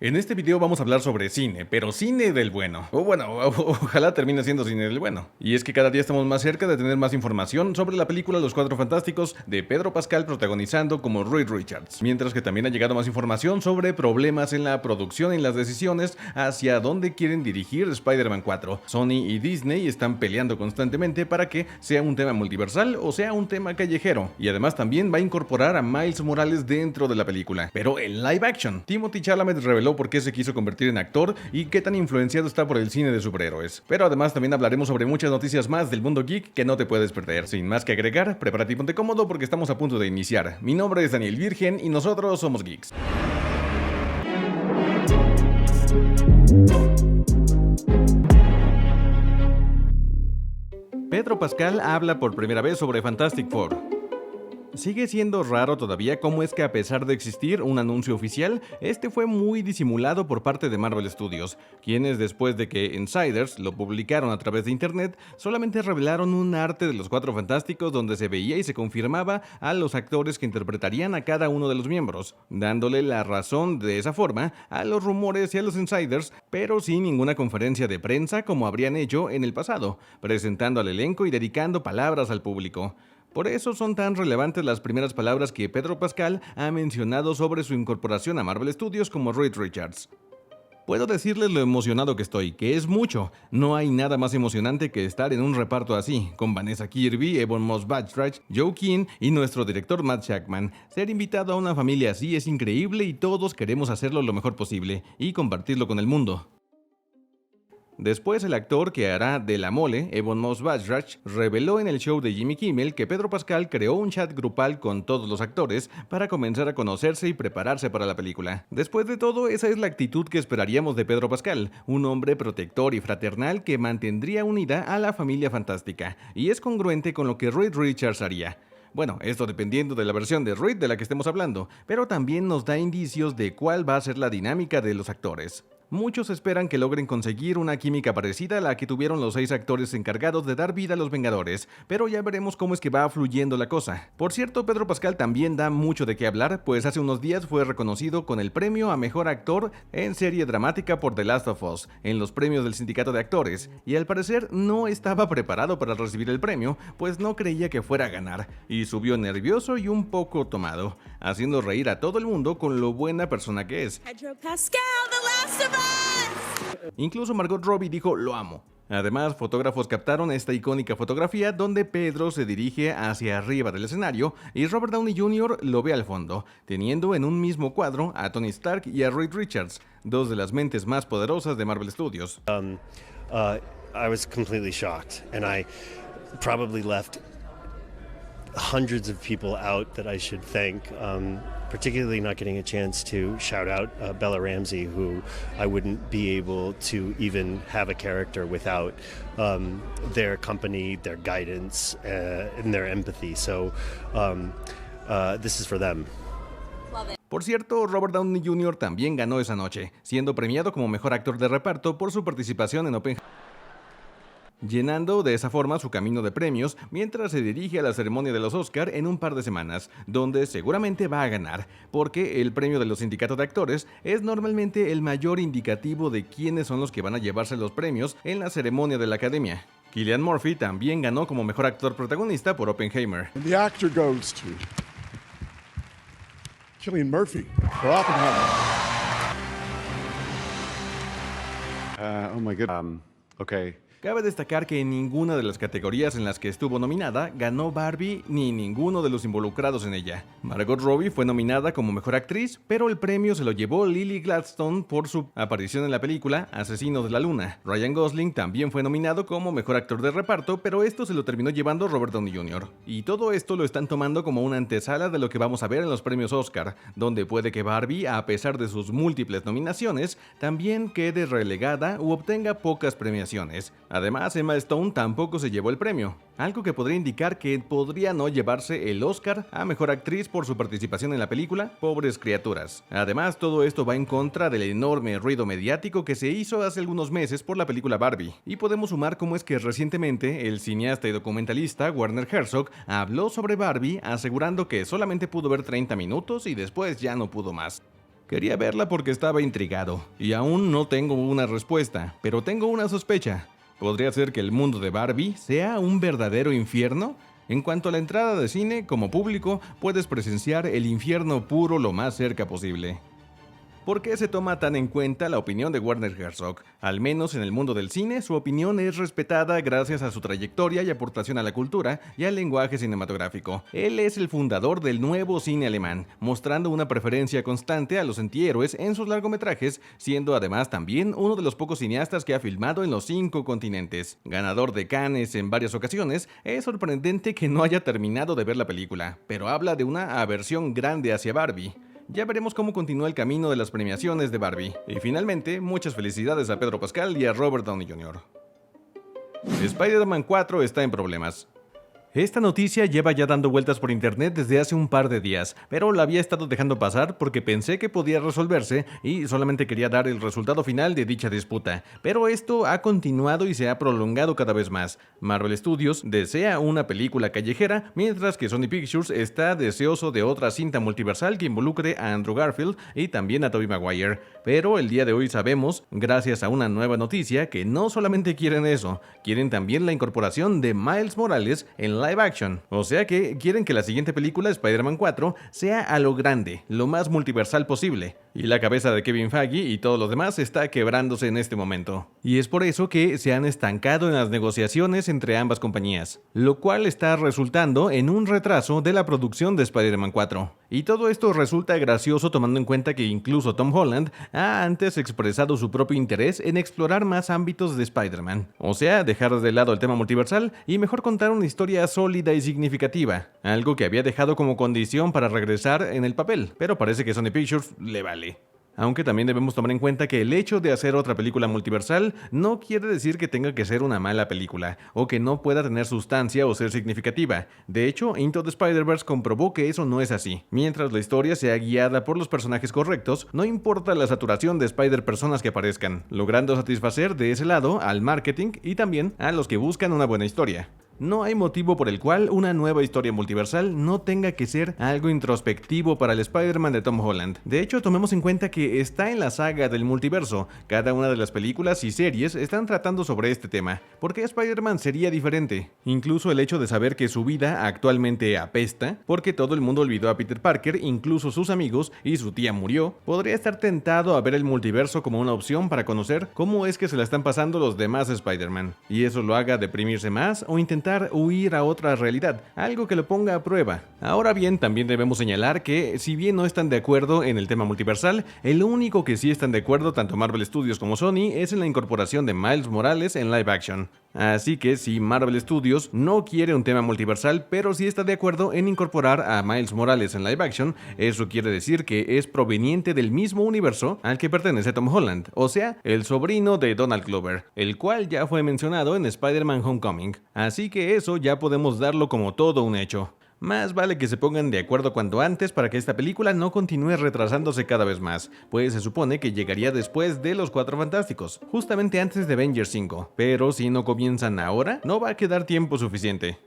En este video vamos a hablar sobre cine, pero cine del bueno. O bueno, ojalá termine siendo cine del bueno. Y es que cada día estamos más cerca de tener más información sobre la película Los Cuatro Fantásticos de Pedro Pascal protagonizando como Reed Richards. Mientras que también ha llegado más información sobre problemas en la producción y las decisiones hacia dónde quieren dirigir Spider-Man 4. Sony y Disney están peleando constantemente para que sea un tema multiversal o sea un tema callejero. Y además también va a incorporar a Miles Morales dentro de la película, pero en live action. Timothée Chalamet reveló por qué se quiso convertir en actor y qué tan influenciado está por el cine de superhéroes. Pero además también hablaremos sobre muchas noticias más del mundo geek que no te puedes perder. Sin más que agregar, prepárate y ponte cómodo porque estamos a punto de iniciar. Mi nombre es Daniel Virgen y nosotros somos geeks. Pedro Pascal habla por primera vez sobre Fantastic Four. Sigue siendo raro todavía cómo es que a pesar de existir un anuncio oficial, este fue muy disimulado por parte de Marvel Studios, quienes después de que insiders lo publicaron a través de internet, solamente revelaron un arte de los Cuatro Fantásticos donde se veía y se confirmaba a los actores que interpretarían a cada uno de los miembros, dándole la razón de esa forma a los rumores y a los insiders, pero sin ninguna conferencia de prensa como habrían hecho en el pasado, presentando al elenco y dedicando palabras al público. Por eso son tan relevantes las primeras palabras que Pedro Pascal ha mencionado sobre su incorporación a Marvel Studios como Reed Richards. Puedo decirles lo emocionado que estoy, que es mucho. No hay nada más emocionante que estar en un reparto así, con Vanessa Kirby, Ebon Moss-Bachrach, Joe Keane y nuestro director Matt Shakman. Ser invitado a una familia así es increíble y todos queremos hacerlo lo mejor posible y compartirlo con el mundo. Después, el actor que hará de la mole, Ebon Moss-Bachrach, reveló en el show de Jimmy Kimmel que Pedro Pascal creó un chat grupal con todos los actores para comenzar a conocerse y prepararse para la película. Después de todo, esa es la actitud que esperaríamos de Pedro Pascal, un hombre protector y fraternal que mantendría unida a la familia fantástica, y es congruente con lo que Reed Richards haría. Bueno, esto dependiendo de la versión de Reed de la que estemos hablando, pero también nos da indicios de cuál va a ser la dinámica de los actores. Muchos esperan que logren conseguir una química parecida a la que tuvieron los 6 actores encargados de dar vida a los Vengadores, pero ya veremos cómo es que va fluyendo la cosa. Por cierto, Pedro Pascal también da mucho de qué hablar, pues hace unos días fue reconocido con el premio a Mejor Actor en Serie Dramática por The Last of Us, en los premios del Sindicato de Actores, y al parecer no estaba preparado para recibir el premio, pues no creía que fuera a ganar, y subió nervioso y un poco tomado, haciendo reír a todo el mundo con lo buena persona que es. Pedro Pascal, The Last of Us. Incluso Margot Robbie dijo "lo amo". Además, fotógrafos captaron esta icónica fotografía donde Pedro se dirige hacia arriba del escenario y Robert Downey Jr. lo ve al fondo, teniendo en un mismo cuadro a Tony Stark y a Reed Richards, dos de las mentes más poderosas de Marvel Studios. I was completely shocked, and I probably left hundreds of people out that I should thank, particularly not getting a chance to shout out Bella Ramsey, who I wouldn't be able to even have a character without their company, their guidance, and their empathy. So this is for them. Por cierto, Robert Downey Jr. también ganó esa noche, siendo premiado como mejor actor de reparto por su participación en Oppenheimer, llenando de esa forma su camino de premios mientras se dirige a la ceremonia de los Oscar en un par de semanas, donde seguramente va a ganar, porque el premio de los sindicatos de actores es normalmente el mayor indicativo de quiénes son los que van a llevarse los premios en la ceremonia de la Academia. Cillian Murphy también ganó como mejor actor protagonista por Oppenheimer. And the actor goes to Cillian Murphy for Oppenheimer. Oh my god. Okay. Cabe destacar que en ninguna de las categorías en las que estuvo nominada ganó Barbie ni ninguno de los involucrados en ella. Margot Robbie fue nominada como mejor actriz, pero el premio se lo llevó Lily Gladstone por su aparición en la película Asesinos de la Luna. Ryan Gosling también fue nominado como mejor actor de reparto, pero esto se lo terminó llevando Robert Downey Jr. Y todo esto lo están tomando como una antesala de lo que vamos a ver en los premios Oscar, donde puede que Barbie, a pesar de sus múltiples nominaciones, también quede relegada u obtenga pocas premiaciones. Además, Emma Stone tampoco se llevó el premio, algo que podría indicar que podría no llevarse el Oscar a Mejor Actriz por su participación en la película Pobres Criaturas. Además, todo esto va en contra del enorme ruido mediático que se hizo hace algunos meses por la película Barbie. Y podemos sumar cómo es que recientemente el cineasta y documentalista Werner Herzog habló sobre Barbie asegurando que solamente pudo ver 30 minutos y después ya no pudo más. Quería verla porque estaba intrigado, y aún no tengo una respuesta, pero tengo una sospecha. ¿Podría ser que el mundo de Barbie sea un verdadero infierno? En cuanto a la entrada de cine, como público, puedes presenciar el infierno puro lo más cerca posible. ¿Por qué se toma tan en cuenta la opinión de Werner Herzog? Al menos en el mundo del cine, su opinión es respetada gracias a su trayectoria y aportación a la cultura y al lenguaje cinematográfico. Él es el fundador del nuevo cine alemán, mostrando una preferencia constante a los antihéroes en sus largometrajes, siendo además también uno de los pocos cineastas que ha filmado en los 5 continentes. Ganador de Cannes en varias ocasiones, es sorprendente que no haya terminado de ver la película, pero habla de una aversión grande hacia Barbie. Ya veremos cómo continúa el camino de las premiaciones de Barbie. Y finalmente, muchas felicidades a Pedro Pascal y a Robert Downey Jr. Spider-Man 4 está en problemas. Esta noticia lleva ya dando vueltas por internet desde hace un par de días, pero la había estado dejando pasar porque pensé que podía resolverse y solamente quería dar el resultado final de dicha disputa. Pero esto ha continuado y se ha prolongado cada vez más. Marvel Studios desea una película callejera, mientras que Sony Pictures está deseoso de otra cinta multiversal que involucre a Andrew Garfield y también a Tobey Maguire. Pero el día de hoy sabemos, gracias a una nueva noticia, que no solamente quieren eso, quieren también la incorporación de Miles Morales en live action. O sea que quieren que la siguiente película, Spider-Man 4, sea a lo grande, lo más multiversal posible. Y la cabeza de Kevin Feige y todo lo demás está quebrándose en este momento. Y es por eso que se han estancado en las negociaciones entre ambas compañías, lo cual está resultando en un retraso de la producción de Spider-Man 4. Y todo esto resulta gracioso tomando en cuenta que incluso Tom Holland ha antes expresado su propio interés en explorar más ámbitos de Spider-Man. O sea, dejar de lado el tema multiversal y mejor contar una historia sólida y significativa, algo que había dejado como condición para regresar en el papel, pero parece que Sony Pictures le vale. Aunque también debemos tomar en cuenta que el hecho de hacer otra película multiversal no quiere decir que tenga que ser una mala película, o que no pueda tener sustancia o ser significativa. De hecho, Into the Spider-Verse comprobó que eso no es así. Mientras la historia sea guiada por los personajes correctos, no importa la saturación de Spider-Personas que aparezcan, logrando satisfacer de ese lado al marketing y también a los que buscan una buena historia. No hay motivo por el cual una nueva historia multiversal no tenga que ser algo introspectivo para el Spider-Man de Tom Holland. De hecho, tomemos en cuenta que está en la saga del multiverso. Cada una de las películas y series están tratando sobre este tema. ¿Por qué Spider-Man sería diferente? Incluso el hecho de saber que su vida actualmente apesta, porque todo el mundo olvidó a Peter Parker, incluso sus amigos, y su tía murió, podría estar tentado a ver el multiverso como una opción para conocer cómo es que se la están pasando los demás Spider-Man. Y eso lo haga deprimirse más o intentar huir a otra realidad, algo que lo ponga a prueba. Ahora bien, también debemos señalar que, si bien no están de acuerdo en el tema multiversal, el único que sí están de acuerdo tanto Marvel Studios como Sony es en la incorporación de Miles Morales en live action. Así que si Marvel Studios no quiere un tema multiversal, pero sí está de acuerdo en incorporar a Miles Morales en live action, eso quiere decir que es proveniente del mismo universo al que pertenece Tom Holland, o sea, el sobrino de Donald Glover, el cual ya fue mencionado en Spider-Man Homecoming. Así que eso ya podemos darlo como todo un hecho. Más vale que se pongan de acuerdo cuanto antes para que esta película no continúe retrasándose cada vez más, pues se supone que llegaría después de Los Cuatro Fantásticos, justamente antes de Avengers 5, pero si no comienzan ahora, no va a quedar tiempo suficiente.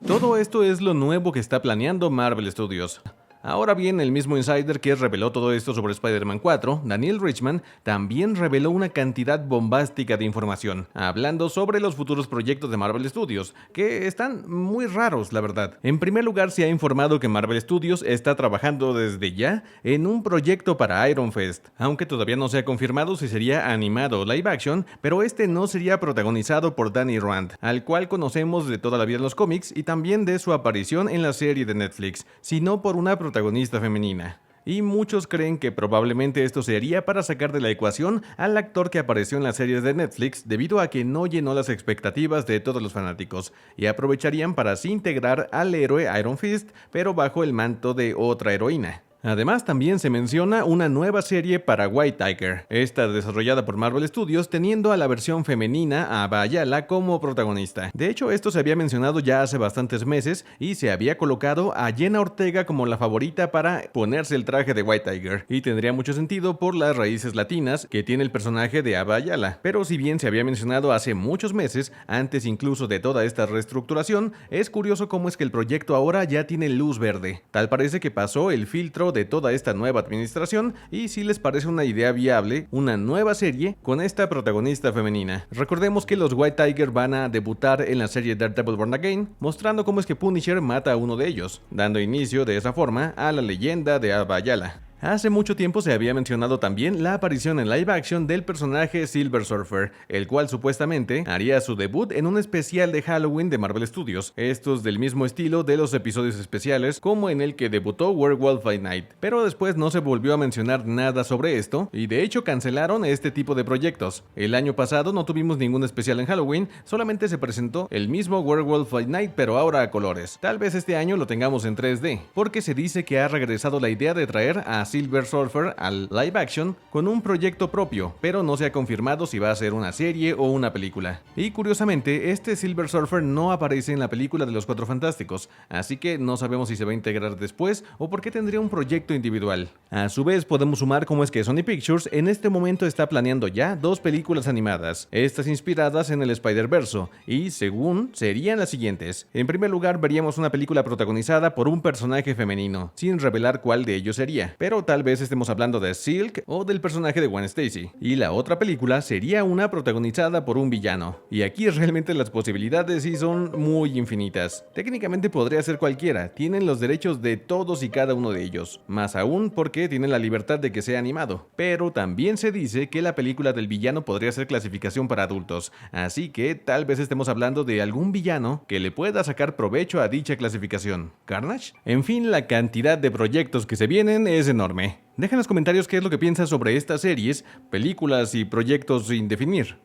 Todo esto es lo nuevo que está planeando Marvel Studios. Ahora bien, el mismo insider que reveló todo esto sobre Spider-Man 4, Daniel Richman, también reveló una cantidad bombástica de información, hablando sobre los futuros proyectos de Marvel Studios, que están muy raros, la verdad. En primer lugar, se ha informado que Marvel Studios está trabajando desde ya en un proyecto para Iron Fist, aunque todavía no se ha confirmado si sería animado o live action, pero este no sería protagonizado por Danny Rand, al cual conocemos de toda la vida en los cómics y también de su aparición en la serie de Netflix, sino por una protagonista femenina. Y muchos creen que probablemente esto sería para sacar de la ecuación al actor que apareció en las series de Netflix debido a que no llenó las expectativas de todos los fanáticos, y aprovecharían para así integrar al héroe Iron Fist, pero bajo el manto de otra heroína. Además, también se menciona una nueva serie para White Tiger, esta desarrollada por Marvel Studios, teniendo a la versión femenina a Bayala como protagonista. De hecho, esto se había mencionado ya hace bastantes meses y se había colocado a Jenna Ortega como la favorita para ponerse el traje de White Tiger, y tendría mucho sentido por las raíces latinas que tiene el personaje de Bayala. Pero si bien se había mencionado hace muchos meses, antes incluso de toda esta reestructuración, es curioso cómo es que el proyecto ahora ya tiene luz verde. Tal parece que pasó el filtro vocero de toda esta nueva administración y si les parece una idea viable una nueva serie con esta protagonista femenina. Recordemos que los White Tiger van a debutar en la serie Daredevil Born Again, mostrando cómo es que Punisher mata a uno de ellos, dando inicio de esa forma a la leyenda de Abba Yala. Hace mucho tiempo se había mencionado también la aparición en live action del personaje Silver Surfer, el cual supuestamente haría su debut en un especial de Halloween de Marvel Studios, estos del mismo estilo de los episodios especiales como en el que debutó Werewolf by Night, pero después no se volvió a mencionar nada sobre esto y de hecho cancelaron este tipo de proyectos. El año pasado no tuvimos ningún especial en Halloween, solamente se presentó el mismo Werewolf by Night pero ahora a colores. Tal vez este año lo tengamos en 3D, porque se dice que ha regresado la idea de traer a Silver Surfer al live action con un proyecto propio, pero no se ha confirmado si va a ser una serie o una película. Y curiosamente, este Silver Surfer no aparece en la película de los Cuatro Fantásticos, así que no sabemos si se va a integrar después o por qué tendría un proyecto individual. A su vez, podemos sumar cómo es que Sony Pictures en este momento está planeando ya 2 películas animadas, estas inspiradas en el Spider-Verse, y según serían las siguientes. En primer lugar, veríamos una película protagonizada por un personaje femenino, sin revelar cuál de ellos sería, pero tal vez estemos hablando de Silk o del personaje de Gwen Stacy. Y la otra película sería una protagonizada por un villano. Y aquí realmente las posibilidades sí son muy infinitas. Técnicamente podría ser cualquiera, tienen los derechos de todos y cada uno de ellos. Más aún porque tienen la libertad de que sea animado. Pero también se dice que la película del villano podría ser clasificación para adultos. Así que tal vez estemos hablando de algún villano que le pueda sacar provecho a dicha clasificación. ¿Carnage? En fin, la cantidad de proyectos que se vienen es enorme. Deja en los comentarios qué es lo que piensas sobre estas series, películas y proyectos sin definir.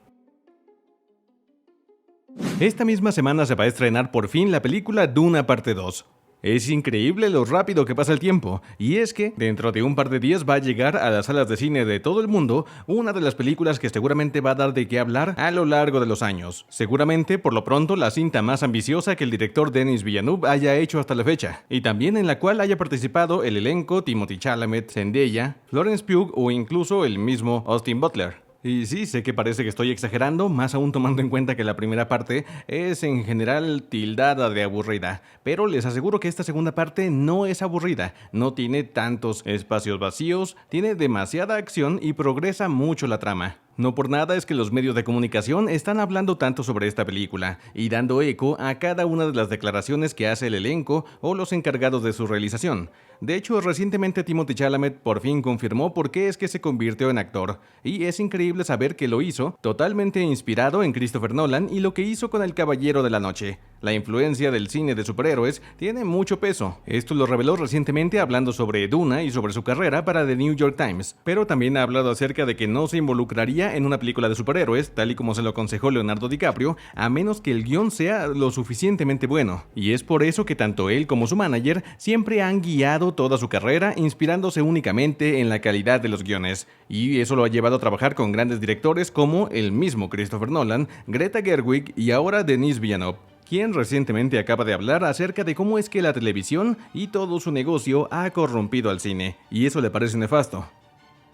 Esta misma semana se va a estrenar por fin la película Duna Parte 2. Es increíble lo rápido que pasa el tiempo, y es que dentro de un par de días va a llegar a las salas de cine de todo el mundo una de las películas que seguramente va a dar de qué hablar a lo largo de los años. Seguramente, por lo pronto, la cinta más ambiciosa que el director Denis Villeneuve haya hecho hasta la fecha, y también en la cual haya participado el elenco Timothée Chalamet, Zendaya, Florence Pugh o incluso el mismo Austin Butler. Y sí, sé que parece que estoy exagerando, más aún tomando en cuenta que la primera parte es en general tildada de aburrida, pero les aseguro que esta segunda parte no es aburrida, no tiene tantos espacios vacíos, tiene demasiada acción y progresa mucho la trama. No por nada es que los medios de comunicación están hablando tanto sobre esta película y dando eco a cada una de las declaraciones que hace el elenco o los encargados de su realización. De hecho, recientemente Timothée Chalamet por fin confirmó por qué es que se convirtió en actor, y es increíble saber que lo hizo totalmente inspirado en Christopher Nolan y lo que hizo con El Caballero de la Noche. La influencia del cine de superhéroes tiene mucho peso. Esto lo reveló recientemente hablando sobre Duna y sobre su carrera para The New York Times, pero también ha hablado acerca de que no se involucraría en una película de superhéroes, tal y como se lo aconsejó Leonardo DiCaprio, a menos que el guión sea lo suficientemente bueno. Y es por eso que tanto él como su manager siempre han guiado toda su carrera inspirándose únicamente en la calidad de los guiones. Y eso lo ha llevado a trabajar con grandes directores como el mismo Christopher Nolan, Greta Gerwig y ahora Denis Villeneuve, quien recientemente acaba de hablar acerca de cómo es que la televisión y todo su negocio ha corrompido al cine, y eso le parece nefasto.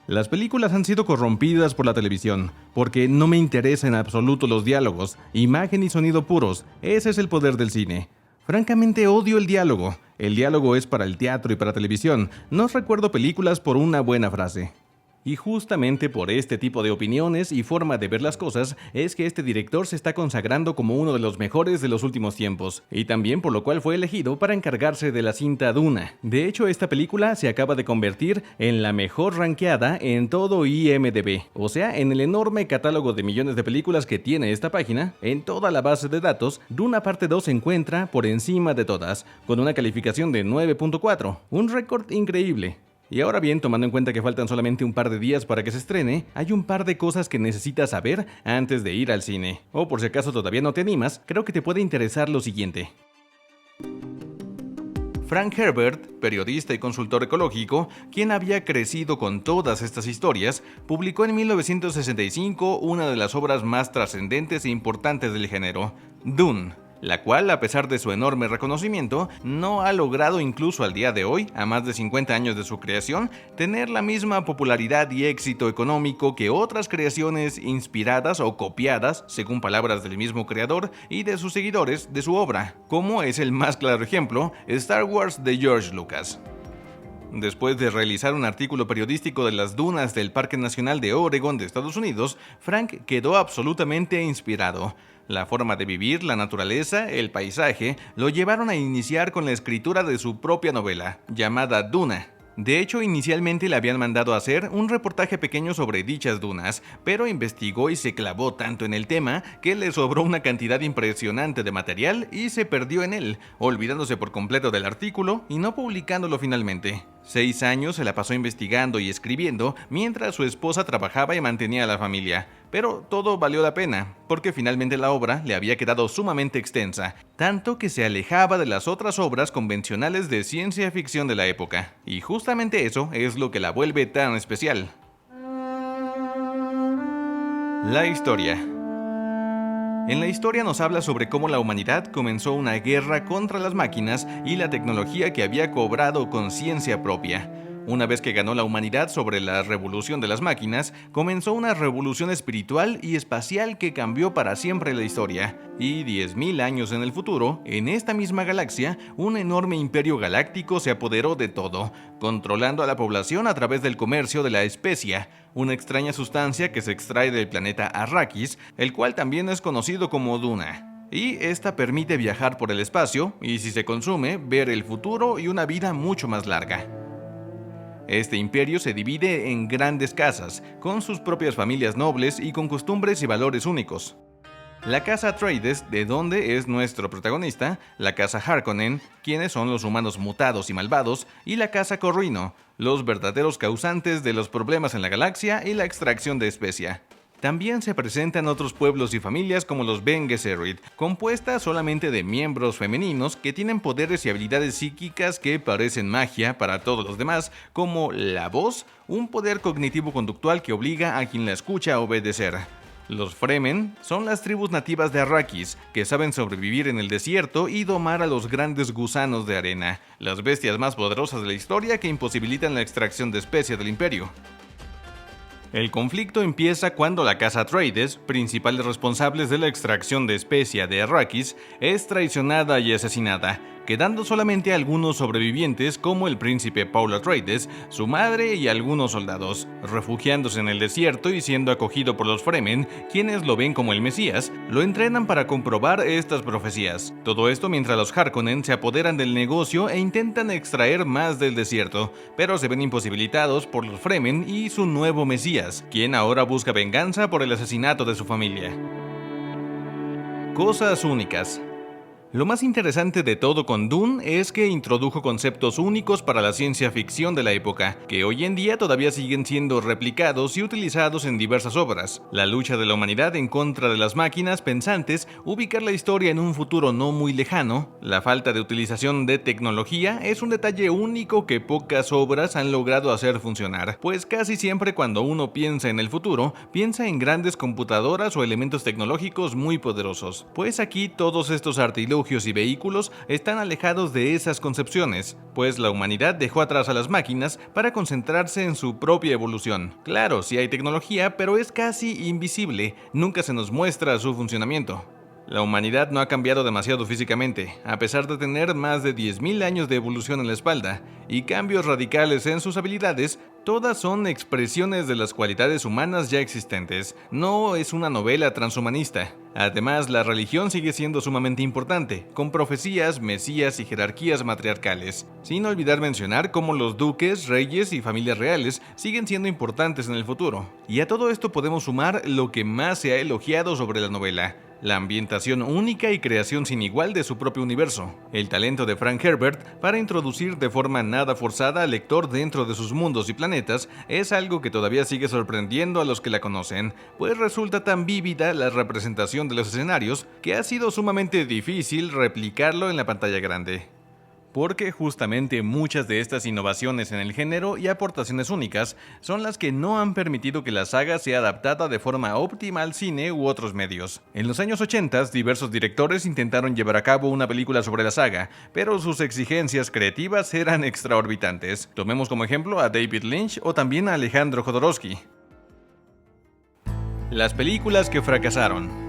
Las películas han sido corrompidas por la televisión, porque no me interesan en absoluto los diálogos, imagen y sonido puros, ese es el poder del cine. Francamente odio el diálogo. El diálogo es para el teatro y para televisión, no recuerdo películas por una buena frase. Y justamente por este tipo de opiniones y forma de ver las cosas es que este director se está consagrando como uno de los mejores de los últimos tiempos, y también por lo cual fue elegido para encargarse de la cinta Duna. De hecho, esta película se acaba de convertir en la mejor rankeada en todo IMDb, o sea, en el enorme catálogo de millones de películas que tiene esta página, en toda la base de datos, Duna Parte 2 se encuentra por encima de todas, con una calificación de 9.4, un récord increíble. Y ahora bien, tomando en cuenta que faltan solamente un par de días para que se estrene, hay un par de cosas que necesitas saber antes de ir al cine. O por si acaso todavía no te animas, creo que te puede interesar lo siguiente. Frank Herbert, periodista y consultor ecológico, quien había crecido con todas estas historias, publicó en 1965 una de las obras más trascendentes e importantes del género, Dune, la cual, a pesar de su enorme reconocimiento, no ha logrado incluso al día de hoy, a más de 50 años de su creación, tener la misma popularidad y éxito económico que otras creaciones inspiradas o copiadas, según palabras del mismo creador y de sus seguidores, de su obra, como es el más claro ejemplo, Star Wars de George Lucas. Después de realizar un artículo periodístico de las dunas del Parque Nacional de Oregon de Estados Unidos, Frank quedó absolutamente inspirado. La forma de vivir, la naturaleza, el paisaje, lo llevaron a iniciar con la escritura de su propia novela, llamada Duna. De hecho, inicialmente le habían mandado a hacer un reportaje pequeño sobre dichas dunas, pero investigó y se clavó tanto en el tema que le sobró una cantidad impresionante de material y se perdió en él, olvidándose por completo del artículo y no publicándolo finalmente. 6 años se la pasó investigando y escribiendo mientras su esposa trabajaba y mantenía a la familia. Pero todo valió la pena, porque finalmente la obra le había quedado sumamente extensa, tanto que se alejaba de las otras obras convencionales de ciencia ficción de la época. Y justamente eso es lo que la vuelve tan especial. La historia. En la historia nos habla sobre cómo la humanidad comenzó una guerra contra las máquinas y la tecnología que había cobrado conciencia propia. Una vez que ganó la humanidad sobre la revolución de las máquinas, comenzó una revolución espiritual y espacial que cambió para siempre la historia. Y 10.000 años en el futuro, en esta misma galaxia, un enorme imperio galáctico se apoderó de todo, controlando a la población a través del comercio de la especia, una extraña sustancia que se extrae del planeta Arrakis, el cual también es conocido como Duna. Y esta permite viajar por el espacio y, si se consume, ver el futuro y una vida mucho más larga. Este imperio se divide en grandes casas, con sus propias familias nobles y con costumbres y valores únicos. La casa Atreides, de donde es nuestro protagonista, la casa Harkonnen, quienes son los humanos mutados y malvados, y la casa Corrino, los verdaderos causantes de los problemas en la galaxia y la extracción de especia. También se presentan otros pueblos y familias como los Ben Gesserit, compuesta solamente de miembros femeninos que tienen poderes y habilidades psíquicas que parecen magia para todos los demás, como la voz, un poder cognitivo-conductual que obliga a quien la escucha a obedecer. Los Fremen son las tribus nativas de Arrakis, que saben sobrevivir en el desierto y domar a los grandes gusanos de arena, las bestias más poderosas de la historia que imposibilitan la extracción de especia del imperio. El conflicto empieza cuando la casa Atreides, principales responsables de la extracción de especia de Arrakis, es traicionada y asesinada, quedando solamente algunos sobrevivientes como el príncipe Paul Atreides, su madre y algunos soldados, refugiándose en el desierto y siendo acogido por los Fremen, quienes lo ven como el Mesías, lo entrenan para comprobar estas profecías. Todo esto mientras los Harkonnen se apoderan del negocio e intentan extraer más del desierto, pero se ven imposibilitados por los Fremen y su nuevo Mesías, quien ahora busca venganza por el asesinato de su familia. Cosas únicas. Lo más interesante de todo con Dune es que introdujo conceptos únicos para la ciencia ficción de la época, que hoy en día todavía siguen siendo replicados y utilizados en diversas obras. La lucha de la humanidad en contra de las máquinas pensantes, ubicar la historia en un futuro no muy lejano, la falta de utilización de tecnología es un detalle único que pocas obras han logrado hacer funcionar, pues casi siempre cuando uno piensa en el futuro, piensa en grandes computadoras o elementos tecnológicos muy poderosos, pues aquí todos estos artilugios y vehículos están alejados de esas concepciones, pues la humanidad dejó atrás a las máquinas para concentrarse en su propia evolución. Claro, sí hay tecnología, pero es casi invisible, nunca se nos muestra su funcionamiento. La humanidad no ha cambiado demasiado físicamente, a pesar de tener más de 10.000 años de evolución en la espalda, y cambios radicales en sus habilidades, todas son expresiones de las cualidades humanas ya existentes, no es una novela transhumanista. Además, la religión sigue siendo sumamente importante, con profecías, mesías y jerarquías matriarcales, sin olvidar mencionar cómo los duques, reyes y familias reales siguen siendo importantes en el futuro. Y a todo esto podemos sumar lo que más se ha elogiado sobre la novela: la ambientación única y creación sin igual de su propio universo. El talento de Frank Herbert para introducir de forma nada forzada al lector dentro de sus mundos y planetas es algo que todavía sigue sorprendiendo a los que la conocen, pues resulta tan vívida la representación de los escenarios que ha sido sumamente difícil replicarlo en la pantalla grande. Porque justamente muchas de estas innovaciones en el género y aportaciones únicas son las que no han permitido que la saga sea adaptada de forma óptima al cine u otros medios. En los años 80, diversos directores intentaron llevar a cabo una película sobre la saga, pero sus exigencias creativas eran extraorbitantes. Tomemos como ejemplo a David Lynch o también a Alejandro Jodorowsky. Las películas que fracasaron.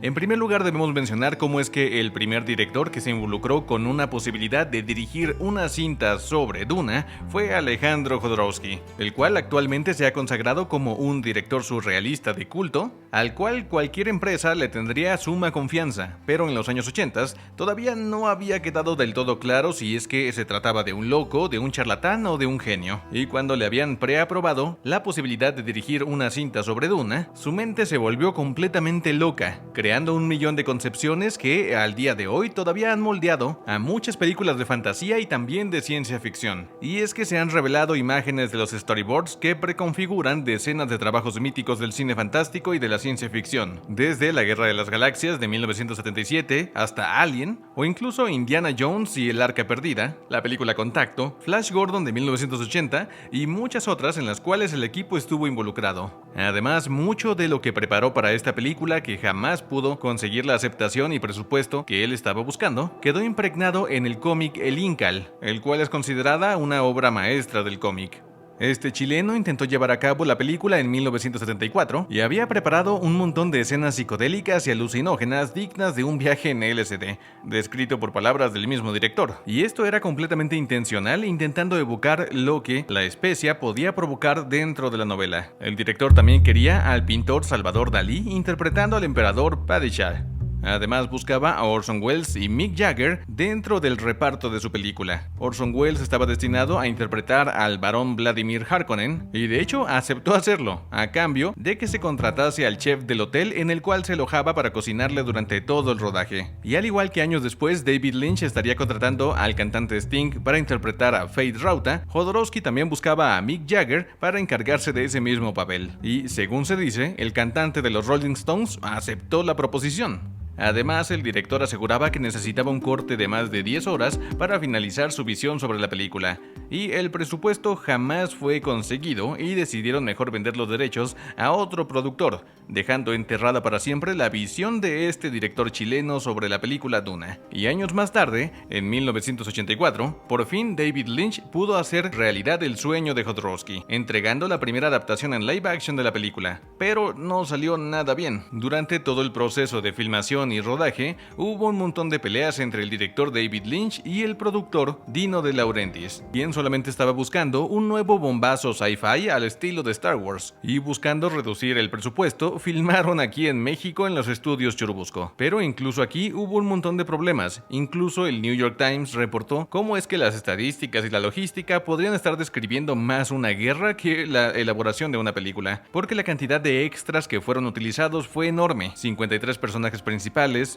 En primer lugar debemos mencionar cómo es que el primer director que se involucró con una posibilidad de dirigir una cinta sobre Duna fue Alejandro Jodorowsky, el cual actualmente se ha consagrado como un director surrealista de culto, al cual cualquier empresa le tendría suma confianza, pero en los años 80 todavía no había quedado del todo claro si es que se trataba de un loco, de un charlatán o de un genio, y cuando le habían preaprobado la posibilidad de dirigir una cinta sobre Duna, su mente se volvió completamente loca, creando 1.000.000 de concepciones que al día de hoy todavía han moldeado a muchas películas de fantasía y también de ciencia ficción. Y es que se han revelado imágenes de los storyboards que preconfiguran decenas de trabajos míticos del cine fantástico y de la ciencia ficción, desde La Guerra de las Galaxias de 1977 hasta Alien, o incluso Indiana Jones y el Arca Perdida, la película Contacto, Flash Gordon de 1980 y muchas otras en las cuales el equipo estuvo involucrado. Además, mucho de lo que preparó para esta película, que jamás pudo conseguir la aceptación y presupuesto que él estaba buscando, quedó impregnado en el cómic El Incal, el cual es considerada una obra maestra del cómic. Este chileno intentó llevar a cabo la película en 1974 y había preparado un montón de escenas psicodélicas y alucinógenas dignas de un viaje en LSD, descrito por palabras del mismo director. Y esto era completamente intencional, intentando evocar lo que la especia podía provocar dentro de la novela. El director también quería al pintor Salvador Dalí interpretando al emperador Padishah. Además buscaba a Orson Welles y Mick Jagger dentro del reparto de su película. Orson Welles estaba destinado a interpretar al barón Vladimir Harkonnen y de hecho aceptó hacerlo, a cambio de que se contratase al chef del hotel en el cual se alojaba para cocinarle durante todo el rodaje. Y al igual que años después, David Lynch estaría contratando al cantante Sting para interpretar a Fade Rauta, Jodorowsky también buscaba a Mick Jagger para encargarse de ese mismo papel. Y según se dice, el cantante de los Rolling Stones aceptó la proposición. Además, el director aseguraba que necesitaba un corte de más de 10 horas para finalizar su visión sobre la película, y el presupuesto jamás fue conseguido y decidieron mejor vender los derechos a otro productor, dejando enterrada para siempre la visión de este director chileno sobre la película Duna. Y años más tarde, en 1984, por fin David Lynch pudo hacer realidad el sueño de Jodorowsky, entregando la primera adaptación en live action de la película, pero no salió nada bien. Durante todo el proceso de filmación y rodaje, hubo un montón de peleas entre el director David Lynch y el productor Dino De Laurentiis, quien solamente estaba buscando un nuevo bombazo sci-fi al estilo de Star Wars, y buscando reducir el presupuesto, filmaron aquí en México en los estudios Churubusco. Pero incluso aquí hubo un montón de problemas. Incluso el New York Times reportó cómo es que las estadísticas y la logística podrían estar describiendo más una guerra que la elaboración de una película, porque la cantidad de extras que fueron utilizados fue enorme: 53 personajes principales,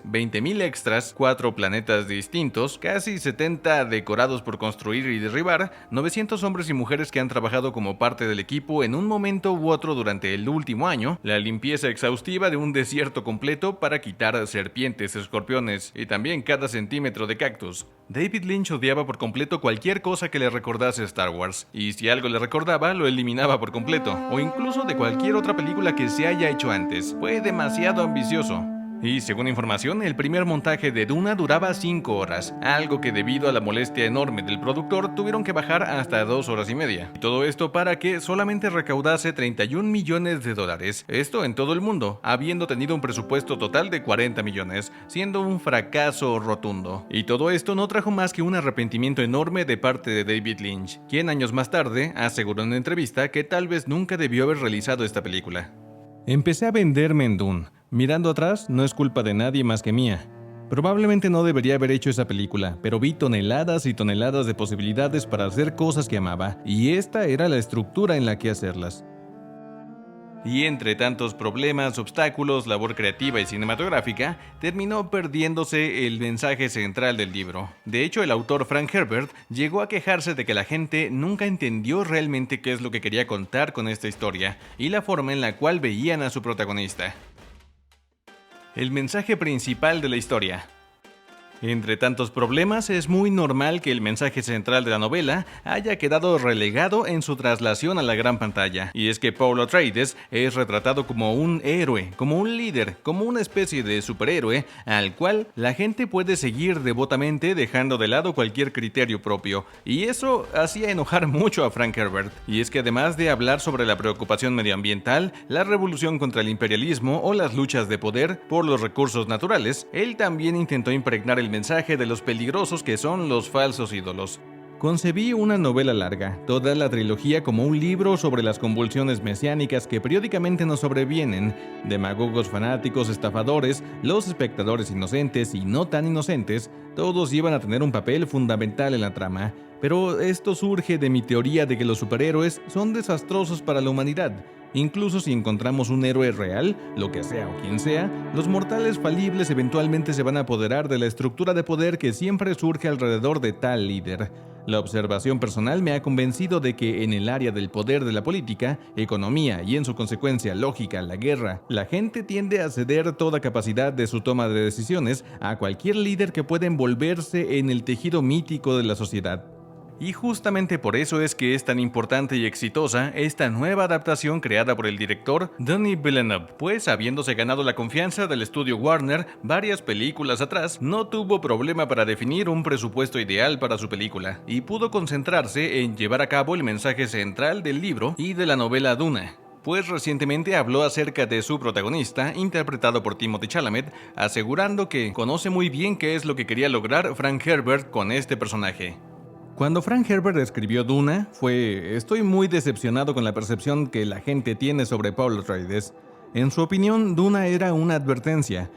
20.000 extras, 4 planetas distintos, casi 70 decorados por construir y derribar, 900 hombres y mujeres que han trabajado como parte del equipo en un momento u otro durante el último año, la limpieza exhaustiva de un desierto completo para quitar serpientes, escorpiones y también cada centímetro de cactus. David Lynch odiaba por completo cualquier cosa que le recordase Star Wars, y si algo le recordaba, lo eliminaba por completo, o incluso de cualquier otra película que se haya hecho antes. Fue demasiado ambicioso. Y según información, el primer montaje de Duna duraba 5 horas, algo que debido a la molestia enorme del productor tuvieron que bajar hasta 2 horas y media. Y todo esto para que solamente recaudase 31 millones de dólares, esto en todo el mundo, habiendo tenido un presupuesto total de 40 millones, siendo un fracaso rotundo. Y todo esto no trajo más que un arrepentimiento enorme de parte de David Lynch, quien años más tarde aseguró en una entrevista que tal vez nunca debió haber realizado esta película. Empecé a venderme en Dune. Mirando atrás, no es culpa de nadie más que mía. Probablemente no debería haber hecho esa película, pero vi toneladas y toneladas de posibilidades para hacer cosas que amaba, y esta era la estructura en la que hacerlas. Y entre tantos problemas, obstáculos, labor creativa y cinematográfica, terminó perdiéndose el mensaje central del libro. De hecho, el autor Frank Herbert llegó a quejarse de que la gente nunca entendió realmente qué es lo que quería contar con esta historia, y la forma en la cual veían a su protagonista. El mensaje principal de la historia. Entre tantos problemas, es muy normal que el mensaje central de la novela haya quedado relegado en su traslación a la gran pantalla. Y es que Paul Atreides es retratado como un héroe, como un líder, como una especie de superhéroe al cual la gente puede seguir devotamente dejando de lado cualquier criterio propio. Y eso hacía enojar mucho a Frank Herbert. Y es que además de hablar sobre la preocupación medioambiental, la revolución contra el imperialismo o las luchas de poder por los recursos naturales, él también intentó impregnar el mensaje de los peligrosos que son los falsos ídolos. Concebí una novela larga, toda la trilogía como un libro sobre las convulsiones mesiánicas que periódicamente nos sobrevienen, demagogos fanáticos, estafadores, los espectadores inocentes y no tan inocentes, todos llevan a tener un papel fundamental en la trama. Pero esto surge de mi teoría de que los superhéroes son desastrosos para la humanidad. Incluso si encontramos un héroe real, lo que sea o quien sea, los mortales falibles eventualmente se van a apoderar de la estructura de poder que siempre surge alrededor de tal líder. La observación personal me ha convencido de que en el área del poder de la política, economía y en su consecuencia lógica, la guerra, la gente tiende a ceder toda capacidad de su toma de decisiones a cualquier líder que pueda envolverse en el tejido mítico de la sociedad. Y justamente por eso es que es tan importante y exitosa esta nueva adaptación creada por el director Denis Villeneuve, pues habiéndose ganado la confianza del estudio Warner varias películas atrás, no tuvo problema para definir un presupuesto ideal para su película, y pudo concentrarse en llevar a cabo el mensaje central del libro y de la novela Duna. Pues recientemente habló acerca de su protagonista, interpretado por Timothée Chalamet, asegurando que conoce muy bien qué es lo que quería lograr Frank Herbert con este personaje. Cuando Frank Herbert escribió Duna, estoy muy decepcionado con la percepción que la gente tiene sobre Paul Atreides. En su opinión, Duna era una advertencia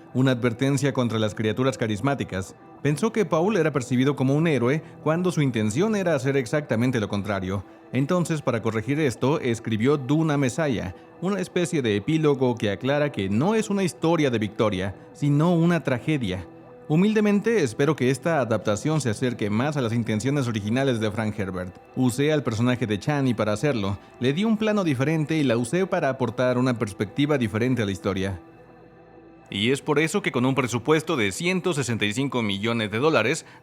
contra las criaturas carismáticas. Pensó que Paul era percibido como un héroe cuando su intención era hacer exactamente lo contrario. Entonces, para corregir esto, escribió Duna Messiah, una especie de epílogo que aclara que no es una historia de victoria, sino una tragedia. Humildemente espero que esta adaptación se acerque más a las intenciones originales de Frank Herbert. Usé al personaje de Chani para hacerlo, le di un plano diferente y la usé para aportar una perspectiva diferente a la historia. Y es por eso que con un presupuesto de $165 millones,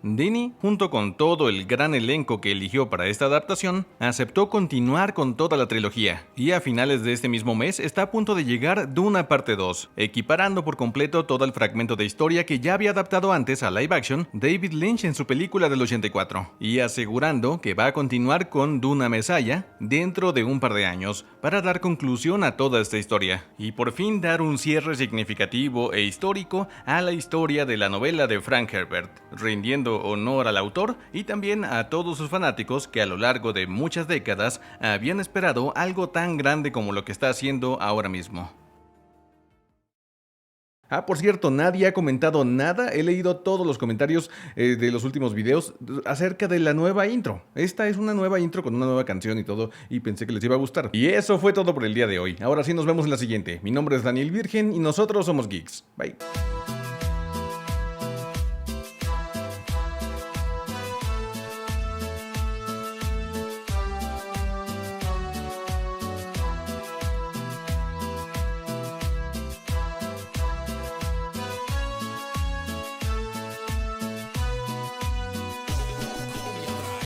Denis, junto con todo el gran elenco que eligió para esta adaptación, aceptó continuar con toda la trilogía. Y a finales de este mismo mes está a punto de llegar Duna parte 2, equiparando por completo todo el fragmento de historia que ya había adaptado antes a live action David Lynch en su película del 84, y asegurando que va a continuar con Duna Messiah dentro de un par de años, para dar conclusión a toda esta historia, y por fin dar un cierre significativo e histórico a la historia de la novela de Frank Herbert, rindiendo honor al autor y también a todos sus fanáticos que a lo largo de muchas décadas habían esperado algo tan grande como lo que está haciendo ahora mismo. Por cierto, nadie ha comentado nada, he leído todos los comentarios de los últimos videos acerca de la nueva intro. Esta es una nueva intro con una nueva canción y todo, y pensé que les iba a gustar. Y eso fue todo por el día de hoy. Ahora sí nos vemos en la siguiente. Mi nombre es Daniel Virgen y nosotros somos Geeks. Bye.